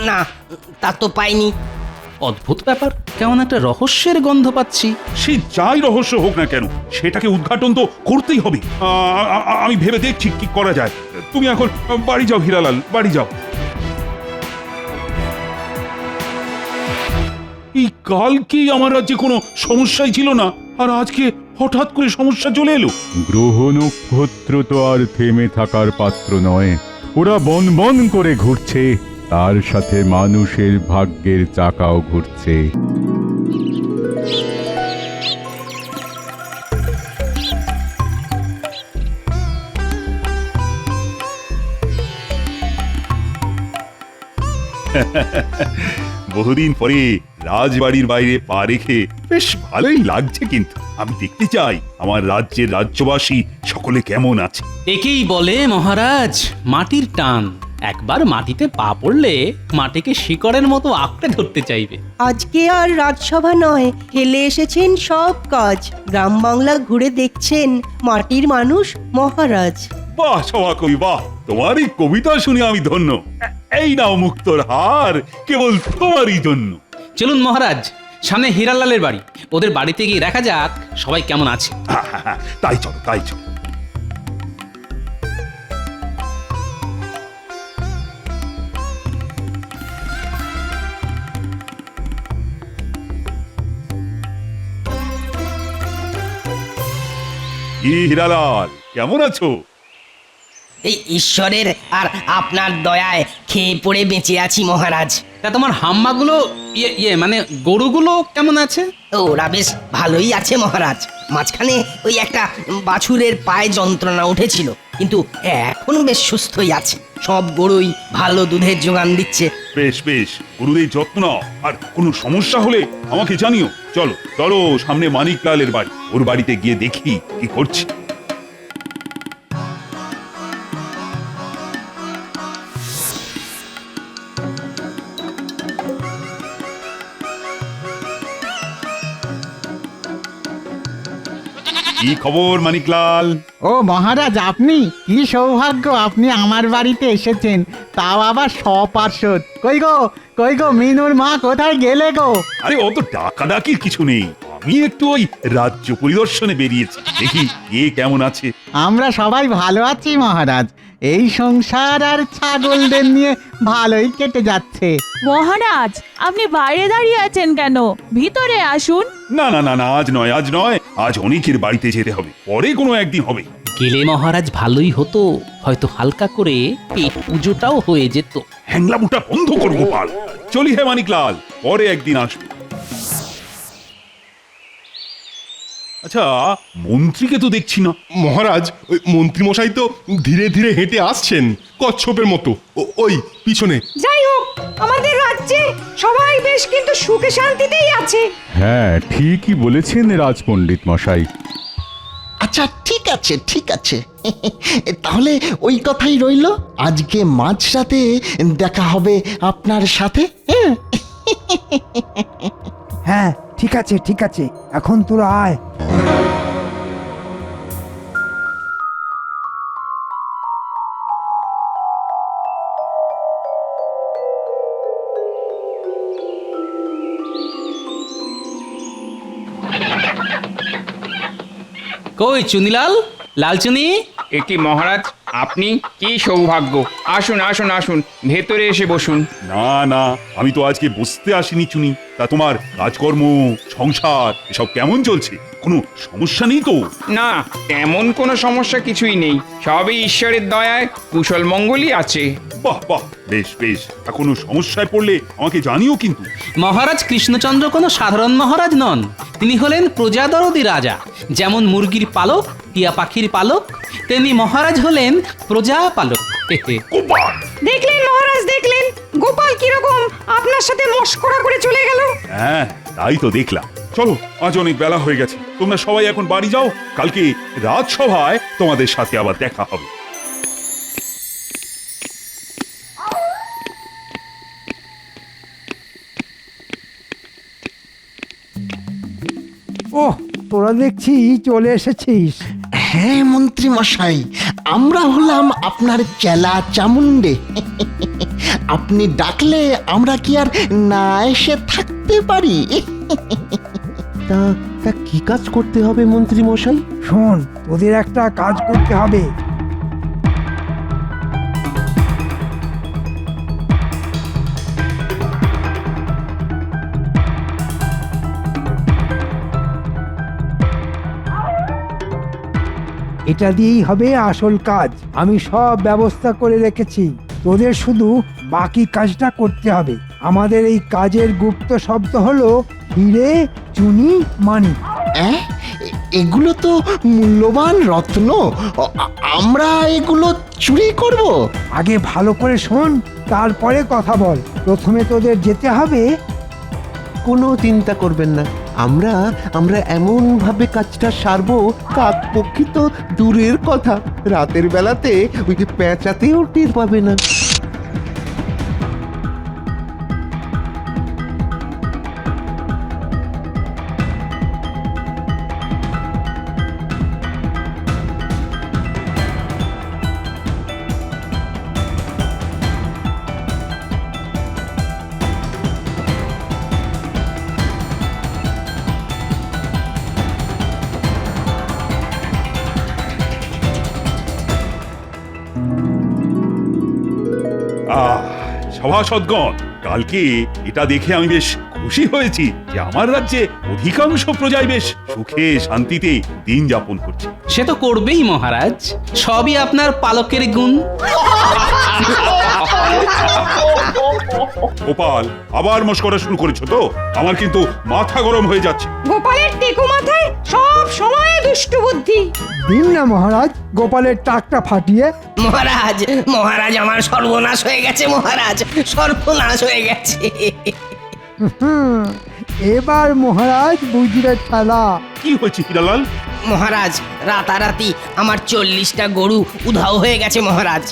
না, তা তো পাইনি। অদ্ভুত ব্যাপার, কেমন একটা রহস্যের গন্ধ পাচ্ছি। সে যাই রহস্য হোক না কেন, সেটাকে উদ্ঘাটন তো করতেই হবে। আমি ভেবে দেখছি কি করা যায়। তুমি এখন বাড়ি যাও হীরালাল, বাড়ি যাও। এই কালকে আমার রাজ্যে কোনো সমস্যাই ছিল না, আর আজকে হঠাৎ করে সমস্যা চলে এলো। গ্রহ নক্ষত্র তো আর থেমে থাকার পাত্র নয়, ওরা বন বন করে ঘুরছে, তার সাথে মানুষের ভাগ্যের চাকাও ঘুরছে। বহুদিন পরে রাজবাড়ির বাইরে পা রেখে বেশ ভালোই লাগছে, কিন্তু আমি দেখতে চাই আমার রাজ্যের রাজ্যবাসী সকলে কেমন আছে। একেই বলে মহারাজ মাটির টান। একবার মাটিতে পা পড়লে মাটিকে শিকড়ের মতো আঁকড়ে ধরতে চাইবে। আজকে আর রাজসভা নয়, ফেলে এসেছেন সব কাজ। গ্রাম বাংলা ঘুরে দেখছেন মাটির মানুষ মহারাজ। বাহ সভাকবি বাহ, তোমার এই কবিতা শুনে আমি ধন্য। এই নাও মুক্তোর হার, কেবল তোমারই জন্য। চলুন মহারাজ, সামনে হীরালালের বাড়ি, ওদের বাড়িতে গিয়ে দেখা যাক সবাই কেমন আছে। তাই চলো, তাই চলো। হীরালাল, কেমন আছো? এই ঈশ্বরের আর আপনার দয়ায় খেয়ে পড়ে বেঁচে আছি মহারাজ। তা তোমার হাম্মাগুলো মানে গরুগুলো কেমন আছে? ওরা বেশ ভালোই আছে মহারাজ। মাঝখানে ওই একটা বাছুরের পায়ে যন্ত্রণা উঠেছিল, কিন্তু এখন বেশ সুস্থই আছে। সব গরুই ভালো দুধের যোগান দিচ্ছে। বেশ বেশ, গুরুদের যত্ন নাও, আর কোনো সমস্যা হলে আমাকে জানিও। চলো চলো, সামনে মানিকলালের বাড়ি, ওর বাড়িতে গিয়ে দেখি কি করছে। কি খবর মানিকলাল? ও মহারাজ, আপনি কি সৌভাগ্য, আপনি আমার বাড়িতে এসেছেন, তাও আবার সপার্শ্বদ। কই গো মিনুর মা কোথায় গেলে গো? আরে অত ডাকাডাকির কিছু নেই, আমি একটু ওই রাজ্য পরিদর্শনে বেরিয়েছি, দেখি কে কেমন আছে। আমরা সবাই ভালো আছি মহারাজ। এই সংসার আর ছাগলদের নিয়ে ভালোই কেটে যাচ্ছে। মহারাজ, আপনি বাইরে দাঁড়িয়ে আছেন কেন? ভিতরে আসুন। না না না না, আজ নয়, আজ নয়, আজ অনেকের বাড়িতে যেতে হবে, পরে কোনো একদিন হবে। গেলে মহারাজ ভালোই হতো, হয়তো হালকা করে পেট পুজোটাও হয়ে যেত। হ্যাংলামুটা বন্ধ কর গোপাল। চলি হে মানিকলাল, পরে একদিন আসবো। আচ্ছা, মন্ত্রীকে তো দেখছি না। মহারাজ, ওই মন্ত্রীমশাই তো ধীরে ধীরে হেঁটে আসছেন কচ্ছপের মতো, ওই পিছনে। যাই হোক, আমাদের রাজ্যে সবাই বেশ কিন্তু সুখে শান্তিতেই আছে। হ্যাঁ, ঠিকই বলেছেন রাজপণ্ডিত মশাই। আচ্ছা ঠিক আছে, ঠিক আছে। তাহলে ওই কথাই রইল, আজকে মাঝরাতে দেখা হবে আপনার সাথে। হ্যাঁ ঠিক আছে, ঠিক আছে, এখন তোরা আয়। কই চুনিলাল, লালচুনি? একি মহারাজ, আপনি কি সৌভাগ্য! আসুন আসুন আসুন, ভেতরে এসে বসুন। না না, আমি তো আজকে বসতে আসিনি চুনি। তা তোমার কাজকর্ম, সংসার এসব কেমন চলছে? কোনো সমস্যা নেই তো? না, তেমন কোনো সমস্যা কিছুই নেই, সবই ঈশ্বরের দয়ায় কুশল মঙ্গলই আছে। বাহ বাহ, বেশ বেশ। কোনো সমস্যায় পড়লে আমাকে জানিও কিন্তু। মহারাজ কৃষ্ণচন্দ্র কোনো সাধারণ মহারাজ নন, তিনি হলেন প্রজাদরদি রাজা। যেমন মুরগির পালক, টিয়া পাখির পালক, তেমনি মহারাজ হলেন প্রজা পালক। দেখলেন মহারাজ, দেখলেন গোপাল কিরকম আপনার সাথে মস্করা করে চলে গেল। হ্যাঁ, তাই তো দেখলাম। চলো, আজ অনেক বেলা হয়ে গেছে, তোমরা সবাই এখন বাড়ি যাও। কালকে রাজসভায় তোমাদের সাথে আবার দেখা হবে। ওহ, তোরা দেখছি চলে এসেছিস। হ্যাঁ মন্ত্রী মশাই, আমরা হলাম আপনার চেলা চামুন্ডে। আপনি ডাকলে আমরা কি আর না এসে থাকতে পারি? তা তা কি কাজ করতে হবে মন্ত্রী মশাই? শোন, তোদের একটা কাজ করতে হবে। এটা দিয়েই হবে আসল কাজ। আমি সব ব্যবস্থা করে রেখেছি, তোদের শুধু বাকি কাজটা করতে হবে। আমাদের এই কাজের গুপ্ত শব্দ হলো হিরে, চুনি, মানিক। অ্যাঁ? এগুলো তো মূল্যবান রত্ন। আমরা এগুলো চুরি করব? আগে ভালো করে শোন, তারপরে কথা বল। প্রথমে তোদের যেতে হবে। কোনো চিন্তা করবেন না, আমরা আমরা এমন ভাবে কাজটা সারবো, কাক পক্ষী তো দূরের কথা, রাতের বেলাতে ওই যে পেঁচাতেও টের পাবে না। সভাসদগণ, কালকে এটা দেখে আমি বেশ খুশি হয়েছি যে আমার রাজ্যে অধিকাংশ প্রজাই বেশ সুখে শান্তিতে দিন যাপন করছে। সে তো করবেই মহারাজ, সবই আপনার পালকের গুণ। গোপাল, আবার মস্করা শুরু করেছো তো? আমার কিন্তু মাথা গরম হয়ে যাচ্ছে। গোপালের টেকো মাথায় সব সময় দুষ্টু বুদ্ধি। দিন না মহারাজ গোপালের টাকটা ফাটিয়ে। মহারাজ, মহারাজ আমার সর্বনাশ হয়ে গেছে, মহারাজ সর্বনাশ হয়ে গেছে। হুম, এবার মহারাজ বুঝবে খেলা। কি হয়েছে হিরালাল? মহারাজ, রাতারাতি আমার 40টা গরু উধাও হয়ে গেছে মহারাজ।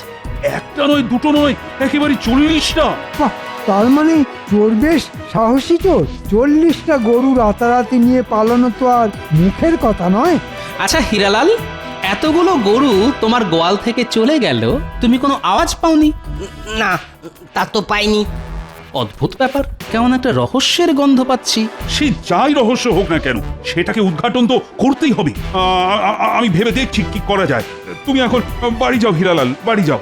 একটা নয়, দুটো নয়, একেবারে 40টা। বাহ, তার মানে চোর বেশ সাহসী চোর। 40টা গরু রাতারাতি নিয়ে পালানো তো আর মুখের কথা নয়। আচ্ছা হীরালাল, এতগুলো গরু তোমার গোয়াল থেকে চলে গেল, তুমি কোনো আওয়াজ পাওনি? না, তা তো পাইনি। অদ্ভুত ব্যাপার, কেমন একটা রহস্যের গন্ধ পাচ্ছি। সে যাই রহস্য হোক না কেন, সেটাকে উদ্ঘাটন তো করতেই হবে। আমি ভেবে দেখছি কি করা যায়। তুমি এখন বাড়ি যাও হিরালাল, বাড়ি যাও।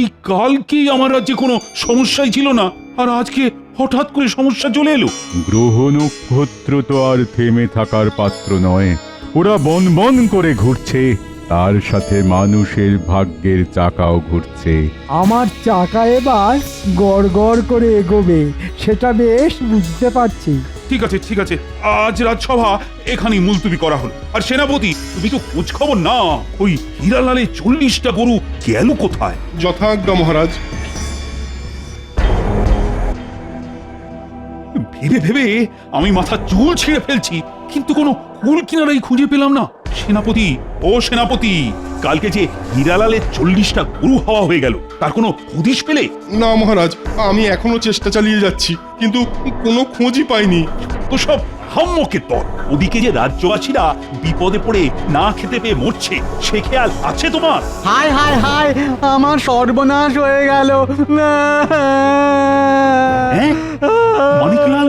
এই কালকে আমার রাজ্যে কোনো সমস্যাই ছিল না, আর আজকে হঠাৎ করে সমস্যা চলে এলো। গ্রহ নক্ষত্র তো আর থেমে থাকার পাত্র নয়, ওরা বন বন করে ঘুরছে, তার সাথে মানুষের ভাগ্যের চাকাও ঘুরছে। আমার চাকা এবার গড় গড় করে এগোবে, সেটা বেশ বুঝতে পারছি। ঠিক আছে, ঠিক আছে, আজ রাজসভা এখানেই মুলতুবি করা হলো। আর সেনাপতি, তুমি তো খোঁজ খবর না, ওই হিরালালে 40টা গরু গেল কোথায়? যথাজ্ঞা মহারাজ। ভেবে ভেবে আমি মাথা চুল ছিঁড়ে ফেলছি, কিন্তু কোনো কুল কিনারাই খুঁজে পেলাম না। সেনাপতি, ও সেনাপতি, কালকে যে হিরালালে 40টা গরু হাওয়া হয়ে গেল, তার কোনো হদিশ পেলে? না মহারাজ, আমি এখনো চেষ্টা চালিয়ে যাচ্ছি, কিন্তু কোনো খোঁজই পাইনি। তো সব হাম্মকের তর। ওদিকে যে রাজ্যবাসীরা বিপদে পড়ে না খেতে পেয়ে মরছে, সে খেয়াল আছে তোমার? হায় হায় হায়, আমার সর্বনাশ হয়ে গেল। হ্যাঁ? মানিকলাল,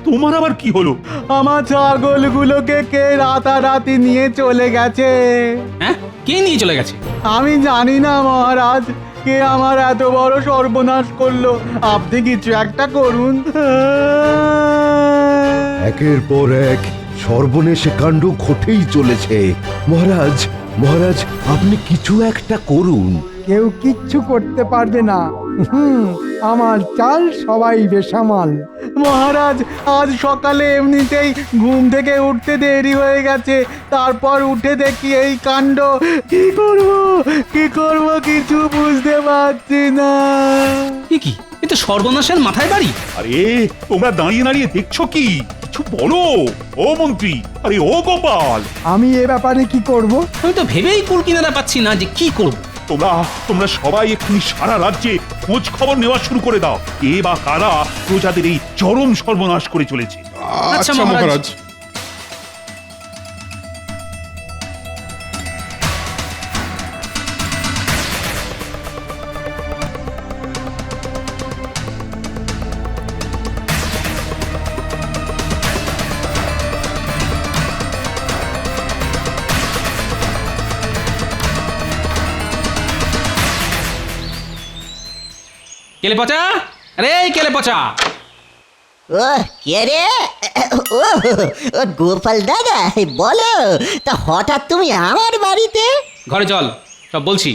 তোমার আবার কি হলো? আমার ছাগলগুলোকে কে রাতারাতি নিয়ে চলে গেছে। হ্যাঁ, কে নিয়ে চলে গেছে? আমি জানি না মহারাজ, কে আমার এত বড় সর্বনাশ করলো। আপনি কিছু একটা করুন। একের পর এক সর্বনেশে কাণ্ড ঘটেই চলেছে। মহারাজ, মহারাজ, আপনি কিছু একটা করুন। কেউ কিচ্ছু করতে পারবে না। আমার চাল সবাই বেসামাল। মহারাজ, আজ সকালে এমনিতেই ঘুম থেকে উঠতে দেরি হয়ে গেছে, তারপর উঠে দেখি এই কাণ্ড। কি করব কি করব কিছু বুঝতে পারছি না। কি এ তো সর্বনাশের মাথায় বাড়ি। আরে তোমরা দাঁড়িয়ে দাঁড়িয়ে দেখছো কি? কিছু বলো ও মন্ত্রী, আরে ও গোপাল। আমি এ ব্যাপারে কি করব? আমি তো ভেবেই কুল কিনারা পাচ্ছি না যে কি করব। তোমরা সবাই এক্ষুনি সারা রাজ্যে খোঁজ খবর নেওয়া শুরু করে দাও, কে বা কারা প্রজাদের এই চরম সর্বনাশ করে চলেছে। আচ্ছা মহারাজ। কেলে পচা, আরে এই কেলে পচা, ও কে রে? ও ও গোপাল দাদা, বলো তা হঠাৎ তুমি আমার বাড়িতে? ঘরে চল, সব বলছি।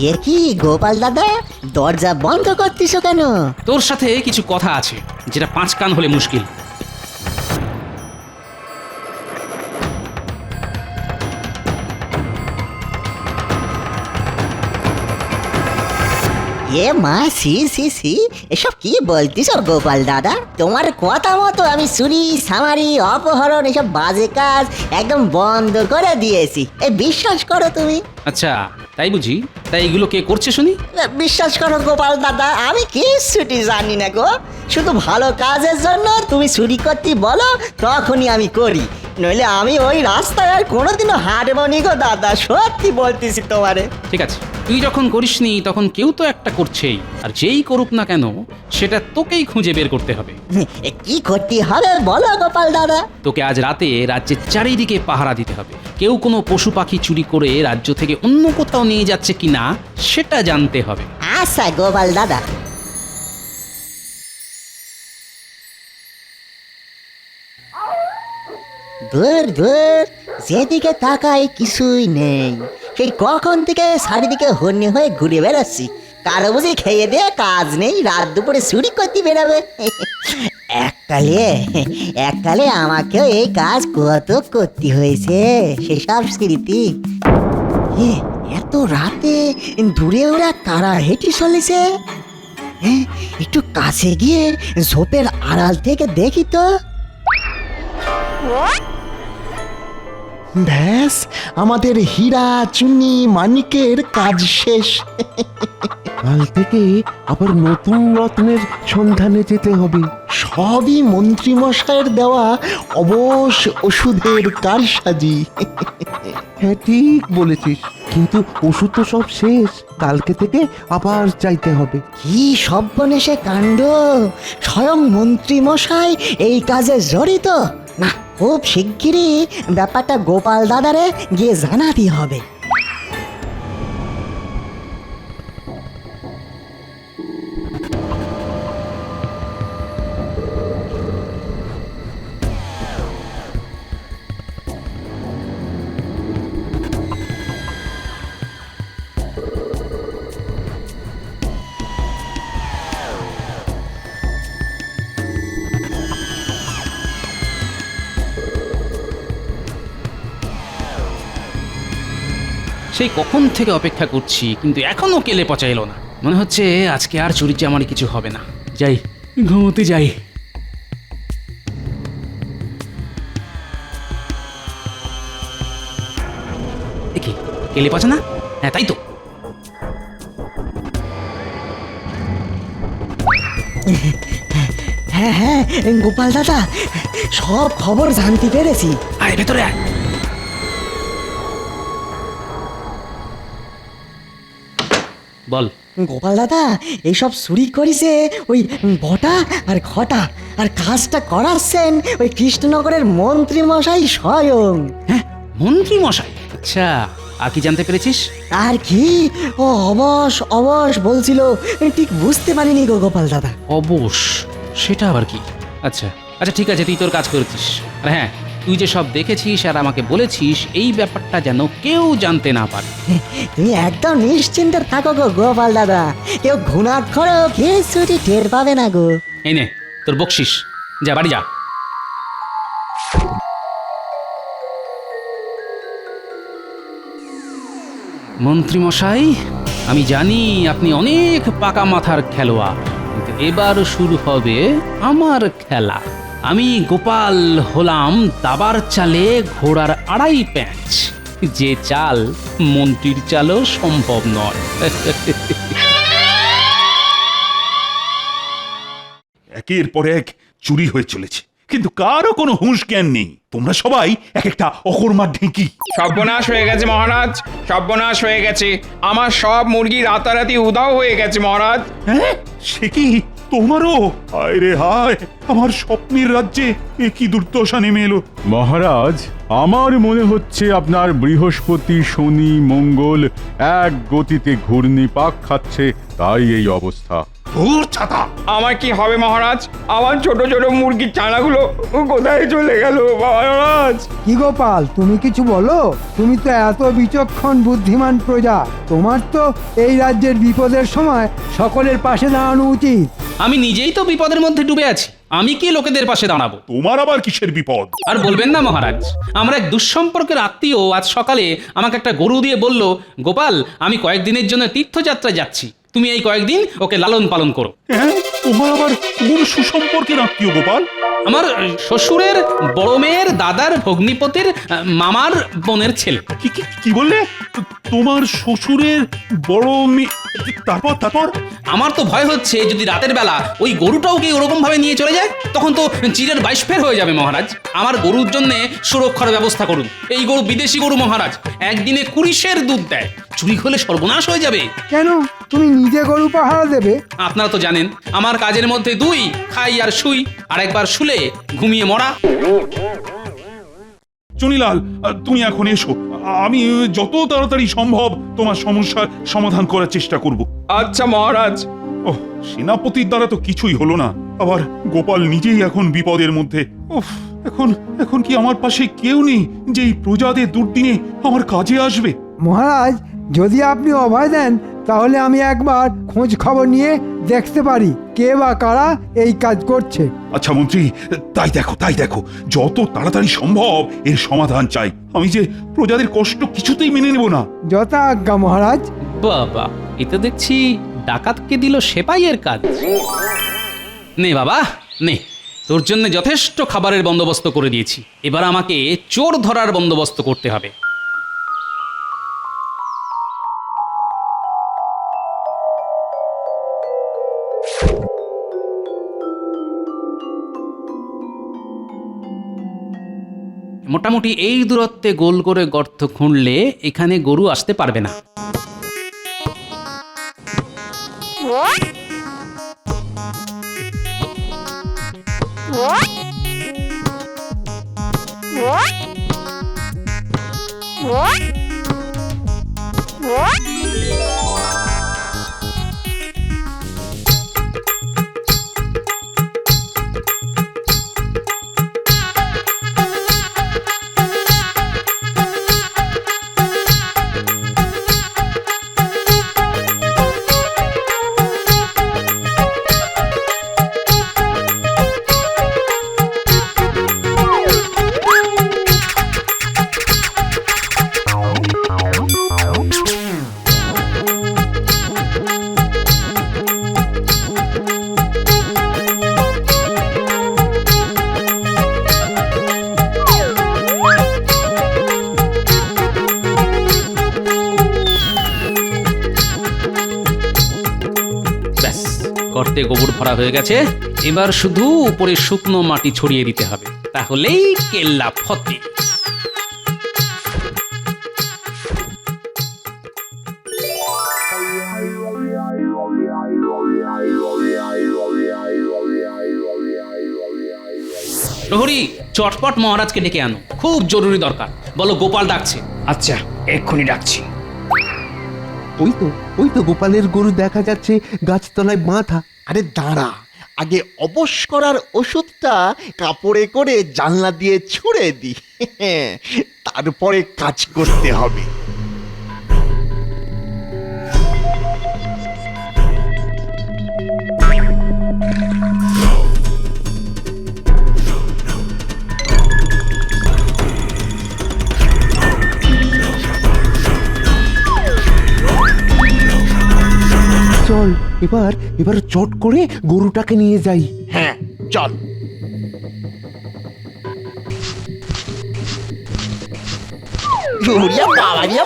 এ কি গোপাল দাদা, দরজা বন্ধ করতিস কেন? তোর সাথে কিছু কথা আছে, যেটা 5 কান হলে মুশকিল। এ মা, সি সি সি, এসব কি বলতিস গোপাল দাদা? তোমার কথা মতো আমি চুরি, সামারি, অপহরণ এসব বাজে কাজ একদম বন্ধ করে দিয়েছি। এই বিশ্বাস করো তুমি। আচ্ছা তাই বুঝি? তাই এগুলো কে করছে শুনি? বিশ্বাস করো গোপাল দাদা, আমি কিচ্ছুটি জানি না গো। শুধু ভালো কাজের জন্য তুমি চুরি করতে বলো, তখনই আমি করি, নইলে আমি ওই রাস্তায় আর কোনোদিনও হাঁটবো নি গো দাদা, সত্যি বলতেছি তোমারে। ঠিক আছে, তুই যখন করিসনি তখন কেউ তো একটা করছেই, আর যেই করুক না কেন সেটা তোকেই খুঁজে বের করতে হবে। কি করতে হবে বলো গোপাল দাদা? তোকে আজ রাতে রাজ্যের চারিদিকে পাহারা দিতে হবে। কেউ কোনো পশু পাখি চুরি করে রাজ্য থেকে অন্য কোথাও নিয়ে যাচ্ছে কিনা সেটা জানতে হবে। আচ্ছা গোপাল দাদা। দূর দূর, যেদিকে তাকাই কিছুই নেই। সেই কখন থেকে চারিদিকে হন্যে হয়ে ঘুরে বেড়াচ্ছি। কারো বুঝি খেয়ে দিয়ে কাজ নেই, রাত দুপুরে চুরি করতে বেরোবে। এককালে আমাকেও এই কাজ কত করতে হয়েছে, সেসব স্মৃতি। এত রাতে দূরে ওরা কারা হেঁটে চলেছে? একটু কাছে গিয়ে ঝোপের আড়াল থেকে দেখি তো। ব্যাস, আমাদের হীরা চুনি মানিকের কাজ শেষ। কাল থেকে আবার নতুন রত্নের সন্ধানে যেতে হবে। সবই মন্ত্রী মশাইয়ের দেওয়া অবশ ওষুধের কারসাজি। হ্যাঁ ঠিক বলেছিস, কিন্তু ওষুধ তো সব শেষ। কালকে থেকে আবার চাইতে হবে। কি সর্বনেশে কাণ্ড! স্বয়ং মন্ত্রী মশাই এই কাজে জড়িত। না, খুব শিগগিরই ব্যাপারটা গোপাল দাদারে গিয়ে জানাতে হবে। সেই কখন থেকে অপেক্ষা করছি, কিন্তু এখনো কেলে পচা এলো না। মনে হচ্ছে আজকে আর চুরিতে আমার কিছু হবে না। যাই, ঘুমোতে যাই। দেখি কেলে পচা না? হ্যাঁ তাই তো। হ্যাঁ হ্যাঁ গোপাল দাদা, সব খবর জানতে পেরেছি। আয় ভেতরে আয়। বল গোপাল দাদা, এইসব চুরি করেছে ওই বটা আর ঘটা, আর কাজটা করাচ্ছেন ওই কৃষ্ণনগরের মন্ত্রী মশাই স্বয়ং। হ্যাঁ, মন্ত্রী মশাই? আচ্ছা, আর কি জানতে পেরেছিস? আর কি, ও অবশ অবশ বলছিল, ঠিক বুঝতে পারিনি গো গোপাল দাদা। অবশ? সেটা আবার কি? আচ্ছা আচ্ছা ঠিক আছে, তুই তোর কাজ করেছিস। আর হ্যাঁ, তুই যে সব দেখেছিস আর আমাকে বলেছিস, এই ব্যাপারটা যেন কেউ জানতে না পারে। তুমি একদম নিশ্চিন্তে থাকো গো গোপাল দাদা, কেউ ঘুণাক্ষরও কিছুটি টের পাবে না গো। এই নে তোর বকশিস, যা বাড়ি যা। মন্ত্রী মশাই, আমি জানি আপনি অনেক পাকা মাথার খেলোয়াড়, কিন্তু এবার শুরু হবে আমার খেলা। আমি গোপাল হলাম দাবার চালে ঘোড়ার 2.5 প্যাঁচ, যে চাল মন্ত্রীর চালও সম্ভব নয়। একের পর এক চুরি হয়ে চলেছে, কিন্তু কারো কোনো হুঁশ জ্ঞান নেই। তোমরা সবাই এক একটা অকর্মার ঢেঁকি। সর্বনাশ হয়ে গেছে মহারাজ, সর্বনাশ হয়ে গেছে। আমার সব মুরগি রাতারাতি উধাও হয়ে গেছে মহারাজ। হ্যাঁ, সে কি? তোমারও? হায় রে হায়, আমার স্বপ্নের রাজ্যে এ কি দুর্দশা নেমে এলো। মহারাজ, আমার মনে হচ্ছে আপনার বৃহস্পতি, শনি, মঙ্গল এক গতিতে ঘূর্ণিপাক খাচ্ছে, তাই এই অবস্থা। ওর ছাতা! আমার কি হবে মহারাজ? আমার ছোট ছোট মুরগির চানাগুলো কোথায় চলে গেল মহারাজ? কি গোপাল, তুমি কিছু বলো? তুমি তো এত বিচক্ষণ বুদ্ধিমান প্রজা, তোমার তো এই রাজ্যের বিপদের সময় সকলের পাশে দাঁড়ানো উচিত। আমি নিজেই তো বিপদের মধ্যে ডুবে আছি, আমি কি লোকেদের পাশে দাঁড়াবো? তোমার আবার কিসের বিপদ? আর বলবেন না মহারাজ, আমার এক দুঃসম্পর্কের আত্মীয় আজ সকালে আমাকে একটা গরু দিয়ে বলল, গোপাল, আমি কয়েকদিনের জন্য তীর্থযাত্রা যাচ্ছি, তুমি এই কয়েকদিন ওকে লালন পালন করো। হ্যাঁ, তোমার আবার কোন সুসম্পর্কের আত্মীয় গোপাল? আমার শ্বশুরের বড় মেয়ের দাদার ভগ্নিপতির মামার বোনের ছেলে। কি বললে? তোমার শ্বশুরের বড় মেয়ে? তারপর তারপর? আমার তো ভয় হচ্ছে যদি রাতের বেলা ওই গরুটাও কি ওরকম ভাবে নিয়ে চলে যায়, তখন তো চিরের 22 ফের হয়ে যাবে মহারাজ। আমার গরুর জন্য সুরক্ষার ব্যবস্থা করুন। এই গরু বিদেশি গরু মহারাজ, একদিনে 20 সের দুধ দেয়, চুরি হলে সর্বনাশ হয়ে যাবে। কেন, তুমি নিজে গরু পাহারা দেবে? আপনারা তো জানেন আমার কাজের মধ্যে দুই, খাই আর শুই, আর একবার শুলে ঘুমিয়ে মরা। চুনিলাল, তুমি এখন এসো, আমি যত তাড়াতাড়ি সম্ভব তোমার সমস্যার সমাধান করার চেষ্টা করব। আচ্ছা মহারাজ। ওহ, সেনাপতির দ্বারা তো কিছুই হলো না, আবার গোপাল নিজেই এখন বিপদের মধ্যে। উফ, এখন কি আমার পাশে কেউ নেই যে এই প্রজাদের দুর্দিনে আমার কাজে আসবে? মহারাজ, যদি আপনি অভয় দেন তাহলে আমি একবার খোঁজ খবর নিয়ে দেখতে পারি কে বা কারা এই কাজ করছে। আচ্ছা মন্ত্রী, তাই দেখো যত তাড়াতাড়ি সম্ভব এর সমাধান চাই। আমি যে প্রজাদের কষ্ট কিছুতেই মেনে নেব না। যথা আজ্ঞা মহারাজ। বাবা, এটা দেখছি ডাকাতকে দিল সেপাইয়ের কাজ। নে বাবা নে, তোর জন্য যথেষ্ট খাবারের বন্দোবস্ত করে দিয়েছি, এবার আমাকে চোর ধরার বন্দোবস্ত করতে হবে। মোটামুটি এই দূরত্বে গোল করে গর্ত খুঁড়লে এখানে গরু আসতে পারবে না। গর্তে গোবর ভরা হয়ে গেছে, এবার শুধু উপরে শুকনো মাটি ছড়িয়ে দিতে হবে, তাহলেই কেল্লা ফতে। প্রহরী, চটপট মহারাজকে ডেকে আনো, খুব জরুরি দরকার। বলো গোপাল ডাকছে। আচ্ছা, এক্ষুনি ডাকছি। ওই তো গোপালের গরু দেখা যাচ্ছে গাছতলায় বাঁধা। আরে দাঁড়া, আগে অবশ করার ওষুধটা কাপড়ে করে জানলা দিয়ে ছুঁড়ে দি, তারপরে কাজ করতে হবে। চল এবার চট করে গরুটাকে নিয়ে যাই। হ্যাঁ চল।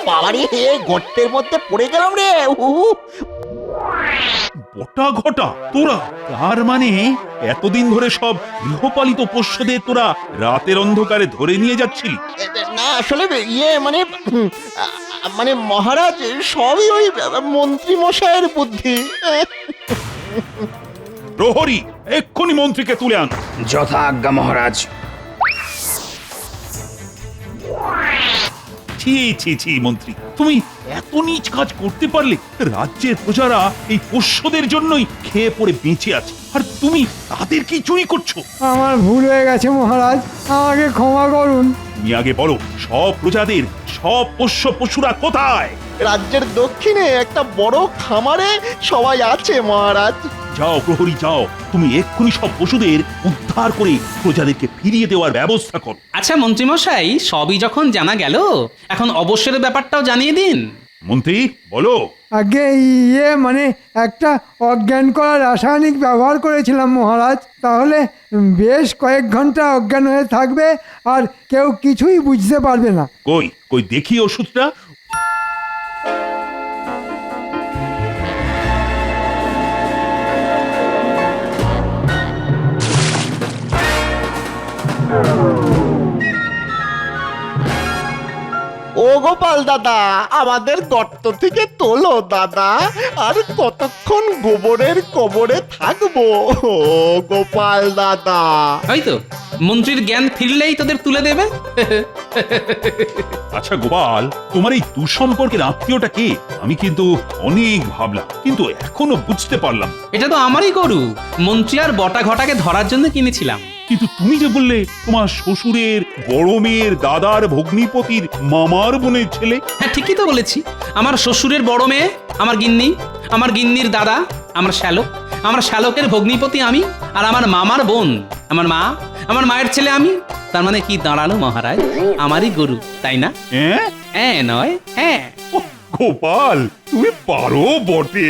বাবারি, গর্তের মধ্যে পড়ে গেলাম রে। বটা ঘটা তোরা, তার মানে এতদিন ধরে সব গৃহপালিত পোষ্যদের তোরা রাতের অন্ধকারে ধরে নিয়ে যাচ্ছিলি? না আসলে মানে মহারাজ, সবই ওই মন্ত্রী মশাইয়ের বুদ্ধি। প্রহরী এক্ষুনি মন্ত্রীকে তুলে আন। যথা আজ্ঞা মহারাজ। ছি ছি ছি মন্ত্রী, তুমি এত নীচ কাজ করতে পারলে? রাজ্যের প্রজারা এই পোষ্যদের জন্যই খেয়ে পড়ে বেঁচে আছে, আর তুমি তাদের কি চুরি করছো? আমার ভুল হয়ে গেছে মহারাজ, আমাকে ক্ষমা করুন। তুমি আগে বলো, সব প্রজাদের সব পোষ্য পশুরা কোথায়? রাজ্যের দক্ষিণে একটা বড় খামারে সবাই আছে মহারাজ। যাও প্রহরী যাও, তুমি এক্ষুনি সব পশুদের উদ্ধার করে প্রজাদেরকে ফিরিয়ে দেওয়ার ব্যবস্থা করো। আচ্ছা মন্ত্রীমশাই, সবই যখন জানা গেল, এখন অবসরের ব্যাপারটাও জানিয়ে দিন। মন্ত্রী বলো। আগে মানে একটা অজ্ঞান করা রাসায়নিক ব্যবহার করেছিলাম মহারাজ, তাহলে বেশ কয়েক ঘন্টা অজ্ঞান হয়ে থাকবে আর কেউ কিছুই বুঝতে পারবে না। কই কই দেখি ওষুধটা। ও গোপাল দাদা, আমাদের গর্ত থেকে তোলো দাদা, আর কতক্ষণ গোবরের কবরে থাকবো? ও গোপাল দাদা। ওই তো মন্ত্রীর জ্ঞান ফিরলেই তোদের তুলে দেবে। আচ্ছা গোপাল, তোমার এই দুঃসম্পর্কের আত্মীয়টা কে? আমি কিন্তু অনেক ভাবলাম, কিন্তু এখনো বুঝতে পারলাম। এটা তো আমারই গরু, মন্ত্রী আর বটা ঘটাকে ধরার জন্য কিনেছিলাম। কিন্তু তুমি যে বললে তোমার শ্বশুরের বড় মেয়ের দাদার ভগ্নিপতির মামার বোনের ছেলে। হ্যাঁ ঠিকই তো বলেছি, আমার শ্বশুরের বড় মেয়ে আমার গিন্নি, আমার গিন্নির দাদা আমার শ্যালক, আমার শ্যালকের ভগ্নিপতি আমি, আর আমার মামার বোন আমার মা, আমার মায়ের ছেলে আমি। তার মানে কি দাঁড়ালো মহারাজ, আমারই গরু, তাই না? হ্যাঁ নয় হ্যাঁ। গোপাল তুমি পারো বটে।